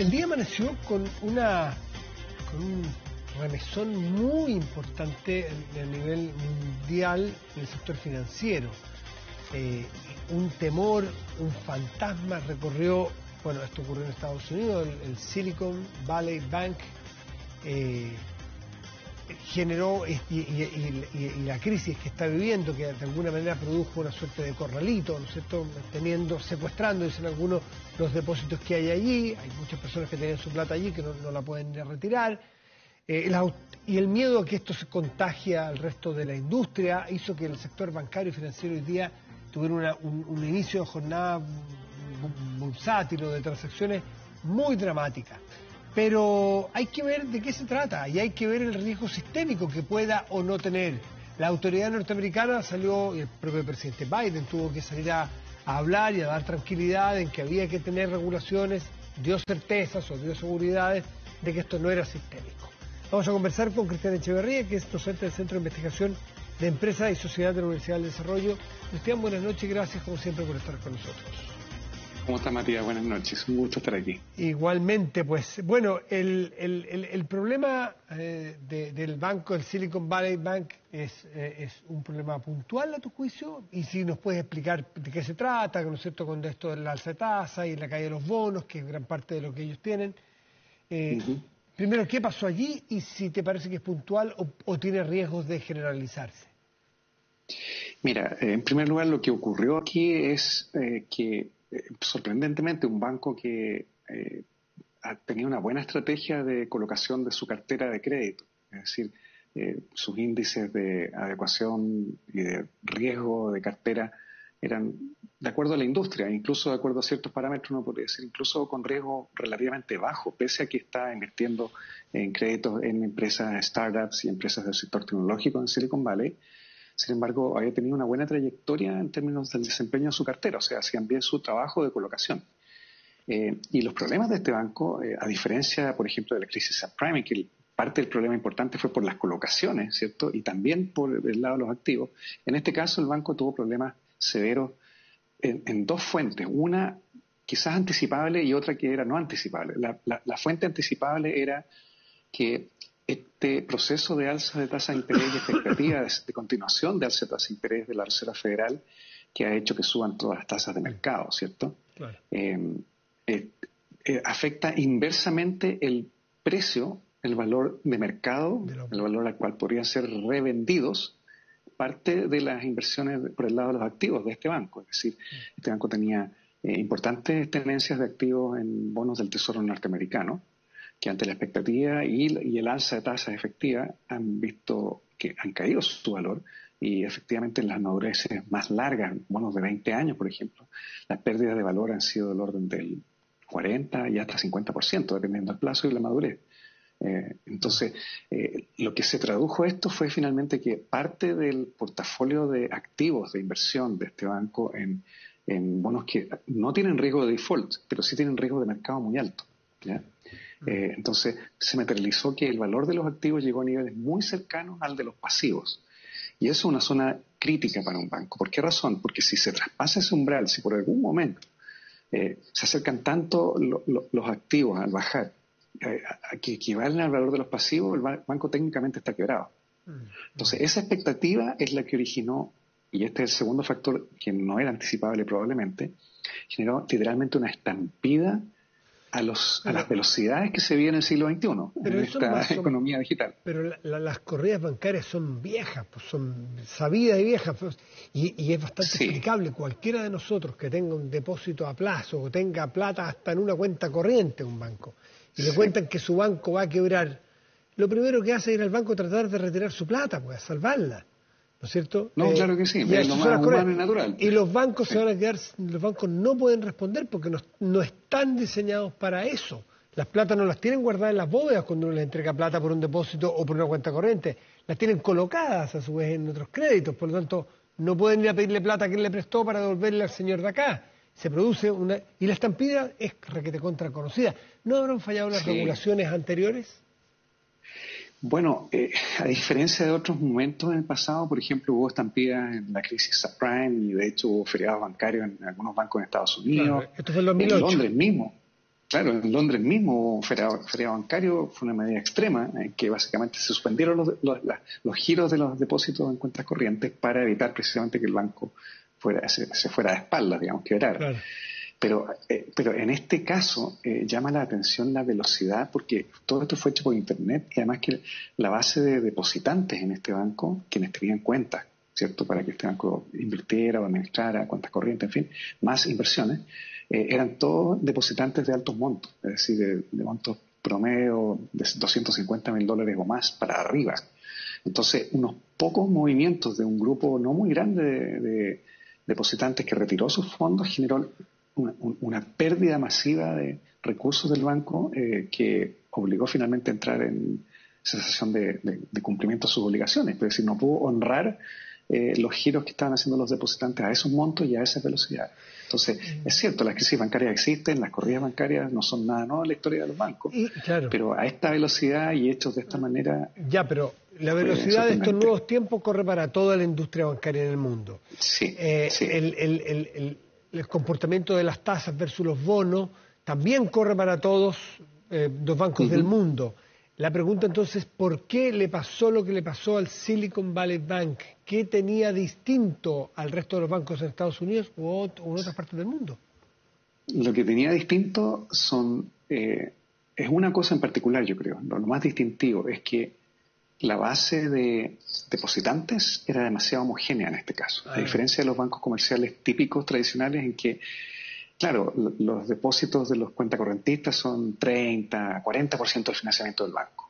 El día amaneció con un remesón muy importante a nivel mundial en el sector financiero. Un temor, un fantasma recorrió, bueno, esto ocurrió en Estados Unidos, el Silicon Valley Bank generó, y la crisis que está viviendo, que de alguna manera produjo una suerte de corralito, ¿no es cierto?, secuestrando, dicen algunos, los depósitos que hay allí. Hay muchas personas que tienen su plata allí que no la pueden retirar. Y el miedo a que esto se contagie al resto de la industria hizo que el sector bancario y financiero hoy día tuviera un inicio de jornada bursátil o de transacciones muy dramática. Pero hay que ver de qué se trata y hay que ver el riesgo sistémico que pueda o no tener. La autoridad norteamericana salió, y el propio presidente Biden tuvo que salir a hablar y a dar tranquilidad en que había que tener regulaciones, dio certezas o dio seguridades de que esto no era sistémico. Vamos a conversar con Cristian Echeverría, que es docente del Centro de Investigación de Empresas y Sociedad de la Universidad del Desarrollo. Cristian, buenas noches y gracias como siempre por estar con nosotros. ¿Cómo está, Matías? Buenas noches, un gusto estar aquí. Igualmente, pues, bueno, el problema del banco, el Silicon Valley Bank, es un problema puntual a tu juicio, y si nos puedes explicar de qué se trata, ¿no es cierto?, con esto de la alza de tasa y la caída de los bonos, que es gran parte de lo que ellos tienen. Primero, ¿qué pasó allí? Y si te parece que es puntual o tiene riesgos de generalizarse. Mira, en primer lugar, lo que ocurrió aquí es que sorprendentemente un banco que ha tenido una buena estrategia de colocación de su cartera de crédito, es decir, sus índices de adecuación y de riesgo de cartera eran de acuerdo a la industria, incluso de acuerdo a ciertos parámetros, uno podría decir, incluso con riesgo relativamente bajo, pese a que está invirtiendo en créditos en empresas, startups y empresas del sector tecnológico en Silicon Valley. Sin embargo, había tenido una buena trayectoria en términos del desempeño de su cartera, o sea, hacían bien su trabajo de colocación. Y los problemas de este banco, a diferencia, por ejemplo, de la crisis subprime, que parte del problema importante fue por las colocaciones, ¿cierto?, y también por el lado de los activos. En este caso, el banco tuvo problemas severos en dos fuentes, una quizás anticipable y otra que era no anticipable. La fuente anticipable era que este proceso de alza de tasa de interés y expectativas de continuación de alza de tasa de interés de la Reserva Federal, que ha hecho que suban todas las tasas de mercado, ¿cierto? Claro. Afecta inversamente el precio, el valor de mercado, el valor al cual podrían ser revendidos parte de las inversiones por el lado de los activos de este banco. Es decir, este banco tenía importantes tenencias de activos en bonos del Tesoro norteamericano, que ante la expectativa y el alza de tasas efectivas han visto que han caído su valor, y efectivamente en las madureces más largas, bonos de 20 años, por ejemplo, las pérdidas de valor han sido del orden del 40 y hasta 50%, dependiendo del plazo y la madurez. Entonces, lo que se tradujo esto fue finalmente que parte del portafolio de activos de inversión de este banco en bonos que no tienen riesgo de default, pero sí tienen riesgo de mercado muy alto, ¿ya? Entonces, se materializó que el valor de los activos llegó a niveles muy cercanos al de los pasivos. Y eso es una zona crítica para un banco. ¿Por qué razón? Porque si se traspasa ese umbral, si por algún momento se acercan tanto los activos al bajar, a que equivalen al valor de los pasivos, el banco técnicamente está quebrado. Entonces, esa expectativa es la que originó, y este es el segundo factor que no era anticipable probablemente, generó literalmente una estampida a las velocidades que se viven en el siglo XXI, en esta economía digital. Pero las corridas bancarias son viejas, pues son sabidas y viejas, pues, y es bastante explicable. Cualquiera de nosotros que tenga un depósito a plazo o tenga plata hasta en una cuenta corriente en un banco, y le cuentan que su banco va a quebrar, lo primero que hace es ir al banco a tratar de retirar su plata, pues a salvarla, ¿no es cierto? No, claro que sí, es lo más humano y natural. Y los bancos se van a quedar, los bancos no pueden responder porque no están diseñados para eso. Las platas no las tienen guardadas en las bóvedas cuando uno les entrega plata por un depósito o por una cuenta corriente, las tienen colocadas a su vez en otros créditos, por lo tanto no pueden ir a pedirle plata a quien le prestó para devolverle al señor de acá. Se produce y la estampida es requete contra conocida. ¿No habrán fallado las regulaciones anteriores? Bueno, a diferencia de otros momentos en el pasado, por ejemplo, hubo estampidas en la crisis subprime y de hecho hubo feriados bancarios en algunos bancos en Estados Unidos, claro, esto fue en 2008. En Londres mismo. Claro, en Londres mismo hubo un feriado bancario, fue una medida extrema en que básicamente se suspendieron los giros de los depósitos en cuentas corrientes para evitar precisamente que el banco se fuera de espaldas, digamos, quebrara. Claro. Pero en este caso llama la atención la velocidad, porque todo esto fue hecho por Internet y además que la base de depositantes en este banco, quienes tenían cuentas, ¿cierto?, para que este banco invirtiera o administrara cuentas corrientes, en fin, más inversiones, eran todos depositantes de altos montos, es decir, de montos promedio de $250,000 o más para arriba. Entonces, unos pocos movimientos de un grupo no muy grande de depositantes que retiró sus fondos generó una pérdida masiva de recursos del banco que obligó finalmente a entrar en cesación de cumplimiento de sus obligaciones. Es decir, no pudo honrar los giros que estaban haciendo los depositantes a esos montos y a esa velocidad. Entonces, es cierto, las crisis bancarias existen, las corridas bancarias no son nada nuevo en la historia de los bancos, claro, pero a esta velocidad y hechos de esta manera... Ya, pero la velocidad de estos nuevos tiempos corre para toda la industria bancaria en el mundo. Sí, sí. El comportamiento de las tasas versus los bonos también corre para todos los bancos del mundo. La pregunta entonces, ¿por qué le pasó lo que le pasó al Silicon Valley Bank? ¿Qué tenía distinto al resto de los bancos en Estados Unidos o en otras partes del mundo? Lo que tenía distinto es una cosa en particular, yo creo. Lo más distintivo es que la base de depositantes era demasiado homogénea en este caso, a diferencia de los bancos comerciales típicos tradicionales en que, claro, los depósitos de los cuentacorrentistas son 30, 40% del financiamiento del banco.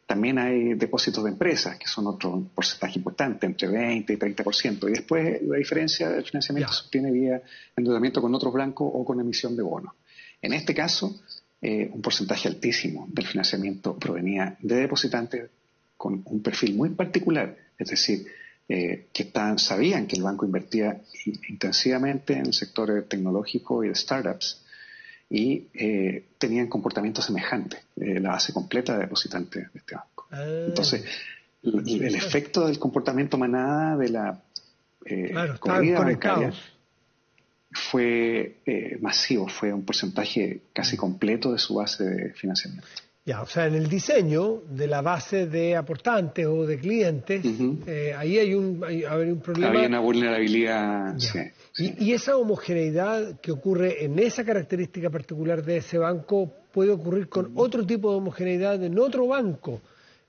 También hay depósitos de empresas, que son otro porcentaje importante, entre 20 y 30%. Y después la diferencia del financiamiento se obtiene vía endeudamiento con otros bancos o con emisión de bonos. En este caso, un porcentaje altísimo del financiamiento provenía de depositantes con un perfil muy particular, es decir, que sabían que el banco invertía intensivamente en el sector tecnológico y de startups y tenían comportamientos semejantes, la base completa de depositantes de este banco. Entonces, el efecto del comportamiento manada de la corrida bancaria fue masivo, fue un porcentaje casi completo de su base de financiamiento. Ya, o sea, en el diseño de la base de aportantes o de clientes, ahí hay un problema. Había una vulnerabilidad. Sí, sí. Y esa homogeneidad que ocurre en esa característica particular de ese banco puede ocurrir con otro tipo de homogeneidad en otro banco.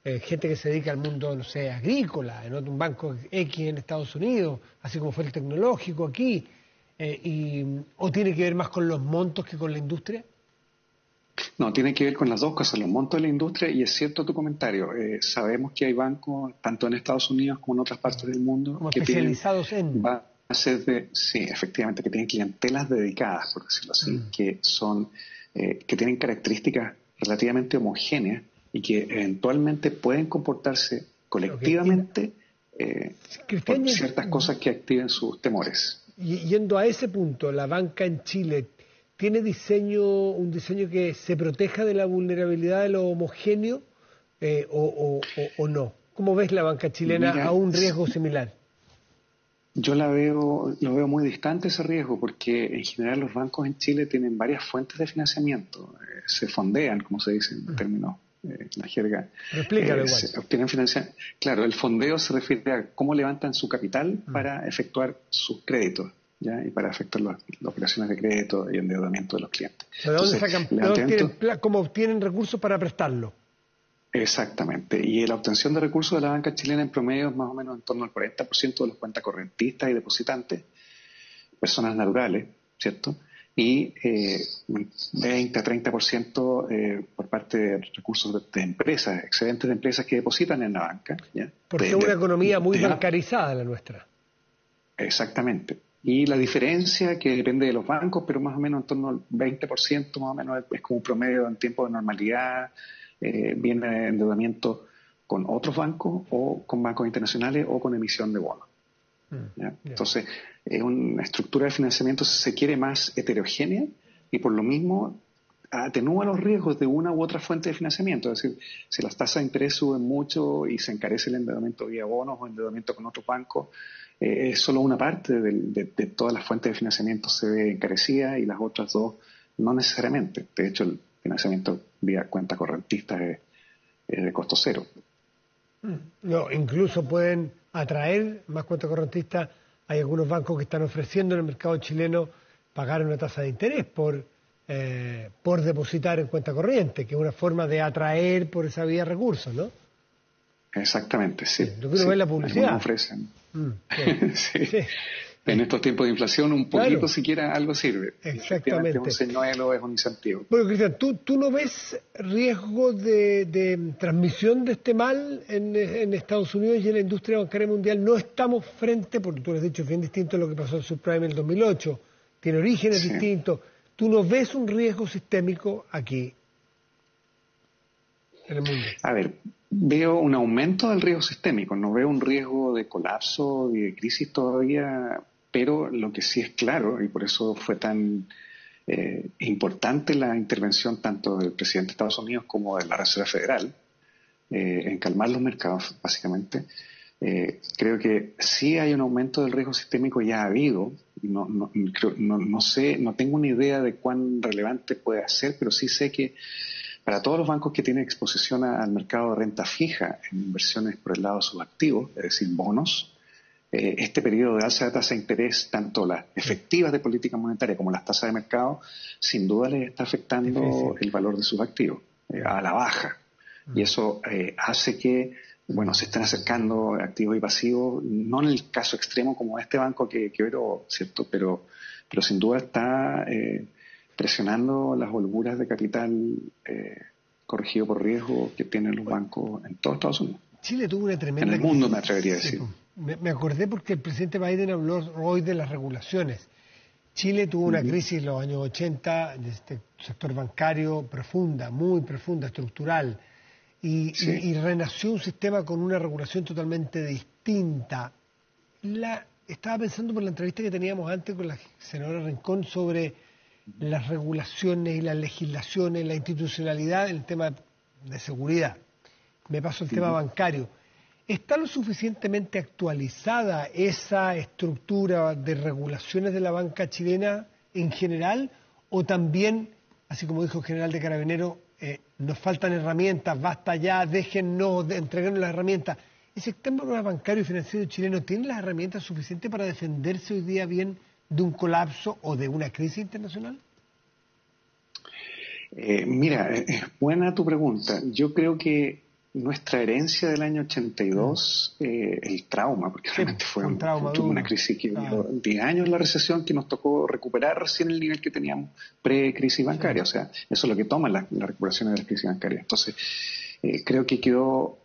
Gente que se dedica al mundo, no sé, agrícola, en un banco X en Estados Unidos, así como fue el tecnológico aquí. ¿O tiene que ver más con los montos que con la industria? No, tiene que ver con las dos cosas, los montos de la industria, y es cierto tu comentario. Sabemos que hay bancos, tanto en Estados Unidos como en otras partes del mundo, como que especializados tienen bases sí, efectivamente, que tienen clientelas dedicadas, por decirlo así, que son que tienen características relativamente homogéneas y que eventualmente pueden comportarse colectivamente por ciertas cosas que activen sus temores. Yendo a ese punto, la banca en Chile ¿tiene un diseño que se proteja de la vulnerabilidad de lo homogéneo o no? ¿Cómo ves la banca chilena a un riesgo similar? Yo lo veo muy distante ese riesgo, porque en general los bancos en Chile tienen varias fuentes de financiamiento, se fondean, como se dice en términos la jerga. Pero explícalo igual. Se obtienen financiamiento. Claro, el fondeo se refiere a cómo levantan su capital para efectuar sus créditos, ¿ya? Y para efectuar las operaciones de crédito y endeudamiento de los clientes. ¿Cómo obtienen recursos para prestarlo? Exactamente. Y la obtención de recursos de la banca chilena en promedio es más o menos en torno al 40% de los cuentacorrentistas y depositantes, personas naturales, ¿cierto? Y 20 a 30% por parte de recursos de empresas, excedentes de empresas que depositan en la banca, ¿ya? Porque es una economía muy bancarizada la nuestra. Exactamente. Y la diferencia, que depende de los bancos, pero más o menos en torno al 20%, más o menos es como un promedio en tiempo de normalidad, viene de endeudamiento con otros bancos o con bancos internacionales o con emisión de bonos. Entonces, es una estructura de financiamiento, si se quiere, más heterogénea y por lo mismo atenúa los riesgos de una u otra fuente de financiamiento. Es decir, si las tasas de interés suben mucho y se encarece el endeudamiento vía bonos o endeudamiento con otros bancos, es solo una parte de todas las fuentes de financiamiento se ve encarecida y las otras dos No necesariamente. De hecho, el financiamiento vía cuenta correntista es de costo cero. No, incluso pueden atraer más cuentas correntistas. Hay algunos bancos que están ofreciendo en el mercado chileno pagar una tasa de interés por depositar en cuenta corriente, que es una forma de atraer por esa vía recursos, ¿no? Exactamente, sí. Lo que uno ve en la publicidad. Ofrecen. Sí. Sí. En estos tiempos de inflación, un poquito Claro. siquiera algo sirve. Exactamente. Es un señuelo, es un incentivo. Bueno, Cristian, ¿tú no ves riesgo de transmisión de este mal en Estados Unidos y en la industria bancaria mundial? No estamos frente, porque tú lo has dicho, es bien distinto a lo que pasó en el subprime en el 2008, tiene orígenes distintos. ¿Tú no ves un riesgo sistémico aquí en el mundo? A ver, veo un aumento del riesgo sistémico, no veo un riesgo de colapso y de crisis todavía, pero lo que sí es claro, y por eso fue tan importante la intervención tanto del presidente de Estados Unidos como de la Reserva Federal, en calmar los mercados, básicamente. Creo que sí hay un aumento del riesgo sistémico, ya ha habido. No sé, no tengo una idea de cuán relevante puede ser, pero sí sé que para todos los bancos que tienen exposición al mercado de renta fija en inversiones por el lado de sus activos, es decir, bonos, este periodo de alza de tasa de interés, tanto las efectivas de política monetaria como las tasas de mercado, sin duda les está afectando el valor de sus activos a la baja. Y eso hace que se estén acercando activos y pasivos, no en el caso extremo como este banco que veo, ¿cierto? Pero sin duda está presionando las holguras de capital corregido por riesgo que tienen los bancos en todo Estados Unidos. Chile tuvo una tremenda... En el mundo, me atrevería a decir. Me acordé porque el presidente Biden habló hoy de las regulaciones. Chile tuvo una crisis en los años 80 de este sector bancario profunda, muy profunda, estructural, y renació un sistema con una regulación totalmente distinta. Estaba pensando por la entrevista que teníamos antes con la senadora Rincón sobre las regulaciones y las legislaciones, la institucionalidad en el tema de seguridad. Me paso el tema bancario. ¿Está lo suficientemente actualizada esa estructura de regulaciones de la banca chilena en general? ¿O también, así como dijo el general de Carabineros, nos faltan herramientas, basta ya, déjennos, entregarnos las herramientas? ¿El sistema bancario y financiero chileno tiene las herramientas suficientes para defenderse hoy día bien de un colapso o de una crisis internacional? Mira, es buena tu pregunta. Yo creo que nuestra herencia del año 82, el trauma, porque realmente fue una crisis que duró 10 años, la recesión, que nos tocó recuperar recién el nivel que teníamos pre-crisis bancaria. O sea, eso es lo que toman las recuperaciones de las crisis bancarias. Entonces, creo que quedó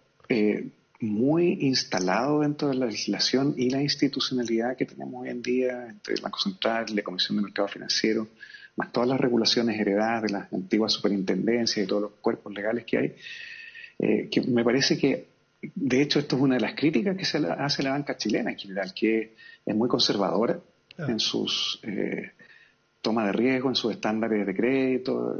muy instalado dentro de la legislación y la institucionalidad que tenemos hoy en día entre el Banco Central, la Comisión de Mercado Financiero, más todas las regulaciones heredadas de las antiguas superintendencias y todos los cuerpos legales que hay. Que me parece que, de hecho, esto es una de las críticas que se hace la banca chilena en general, que es muy conservadora en sus toma de riesgo, en sus estándares de crédito,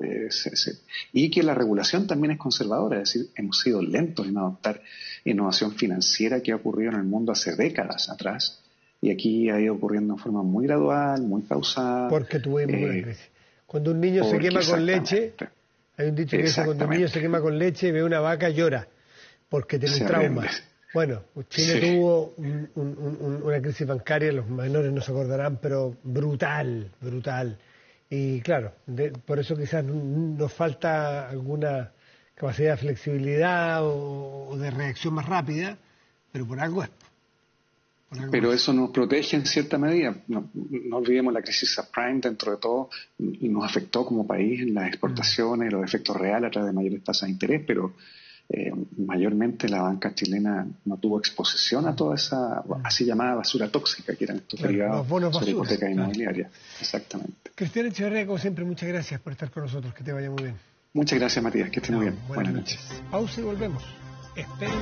y que la regulación también es conservadora, es decir, hemos sido lentos en adoptar innovación financiera que ha ocurrido en el mundo hace décadas atrás, y aquí ha ido ocurriendo de forma muy gradual, muy pausada. Porque tuvimos una crisis. Cuando un niño se quema con leche... Hay un dicho que dice, cuando un niño se quema con leche y ve una vaca llora, porque tiene un trauma. Bueno, Chile tuvo una crisis bancaria, los menores no se acordarán, pero brutal. Y claro, por eso quizás nos falta alguna capacidad de flexibilidad o de reacción más rápida, pero por algo es. Pero eso nos protege en cierta medida. No olvidemos la crisis subprime, dentro de todo, y nos afectó como país en las exportaciones, los efectos reales a través de mayores tasas de interés, pero mayormente la banca chilena no tuvo exposición a toda esa así llamada basura tóxica que eran estos derivados sobre hipoteca inmobiliaria. Exactamente. Cristian Echeverría, como siempre, muchas gracias por estar con nosotros. Que te vaya muy bien. Muchas gracias, Matías. Que estés muy bien. Buenas noches. Pausa y volvemos. Esperen.